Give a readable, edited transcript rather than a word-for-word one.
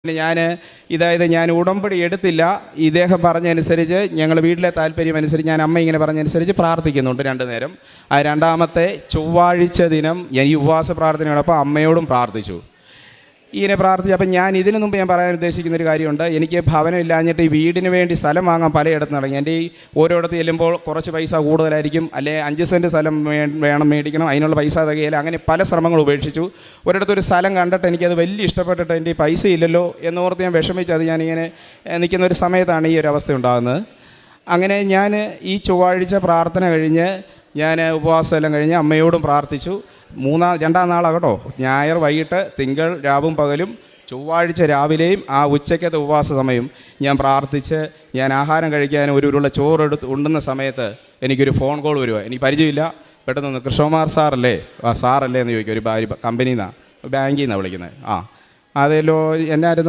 ഞാൻ ഉടമ്പടി എടുത്തില്ല. ഇദ്ദേഹം പറഞ്ഞതനുസരിച്ച് ഞങ്ങൾ വീട്ടിലെ താല്പര്യം അനുസരിച്ച് ഞാൻ അമ്മ ഇങ്ങനെ പറഞ്ഞതനുസരിച്ച് പ്രാർത്ഥിക്കുന്നുണ്ട് 2 നേരം. രണ്ടാമത്തെ ചൊവ്വാഴ്ച ദിനം ഞാൻ ഈ ഉപവാസ പ്രാർത്ഥനയോടൊപ്പം അമ്മയോടും പ്രാർത്ഥിച്ചു. ഇങ്ങനെ പ്രാർത്ഥിച്ചു. അപ്പം ഇതിനു മുമ്പ് ഞാൻ പറയാൻ ഉദ്ദേശിക്കുന്നൊരു കാര്യമുണ്ട്. എനിക്ക് ഭവനം ഇല്ലാഞ്ഞിട്ട് ഈ വീടിന് വേണ്ടി സ്ഥലം വാങ്ങാൻ പലയിടത്ത് തുടങ്ങി. എൻ്റെ ഈ ഓരോയിടത്ത് ചെല്ലുമ്പോൾ കുറച്ച് പൈസ കൂടുതലായിരിക്കും, അല്ലെ 5 സെൻറ്റ് സ്ഥലം വേണം മേടിക്കണം, അതിനുള്ള പൈസ തികയില്ല. അങ്ങനെ പല ശ്രമങ്ങൾ ഉപേക്ഷിച്ചു. ഒരിടത്തൊരു സ്ഥലം കണ്ടിട്ട് എനിക്കത് വലിയ ഇഷ്ടപ്പെട്ടിട്ട് എൻ്റെ ഈ പൈസ ഇല്ലല്ലോ എന്നോർത്ത് ഞാൻ വിഷമിച്ചത് ഞാനിങ്ങനെ നിൽക്കുന്ന ഒരു സമയത്താണ് ഈ ഒരു അവസ്ഥ ഉണ്ടാകുന്നത്. അങ്ങനെ ഞാൻ ഈ ചൊവ്വാഴ്ച പ്രാർത്ഥന കഴിഞ്ഞ് ഞാൻ ഉപവാസം എല്ലാം കഴിഞ്ഞ് അമ്മയോടും പ്രാർത്ഥിച്ചു. 2-ാം നാളാകട്ടോ, ഞായർ വൈകിട്ട്, തിങ്കൾ രാവും പകലും, ചൊവ്വാഴ്ച രാവിലെയും ആ ഉച്ചയ്ക്കത്തെ ഉപവാസ സമയം ഞാൻ പ്രാർത്ഥിച്ച് ഞാൻ ആഹാരം കഴിക്കാൻ ഒരു ഉരുള ചോറെടുത്ത് ഉണ്ടുന്ന സമയത്ത് എനിക്കൊരു ഫോൺ കോൾ വരിക. എനിക്ക് പരിചയമില്ല. പെട്ടെന്ന് കൃഷ്ണകുമാർ സാറല്ലേ എന്ന് ചോദിക്കും. ഒരു കമ്പനിയിൽ നിന്നാണ്, ബാങ്കിൽ നിന്നാണ് വിളിക്കുന്നത്. അതേലോ എന്നായിരുന്നു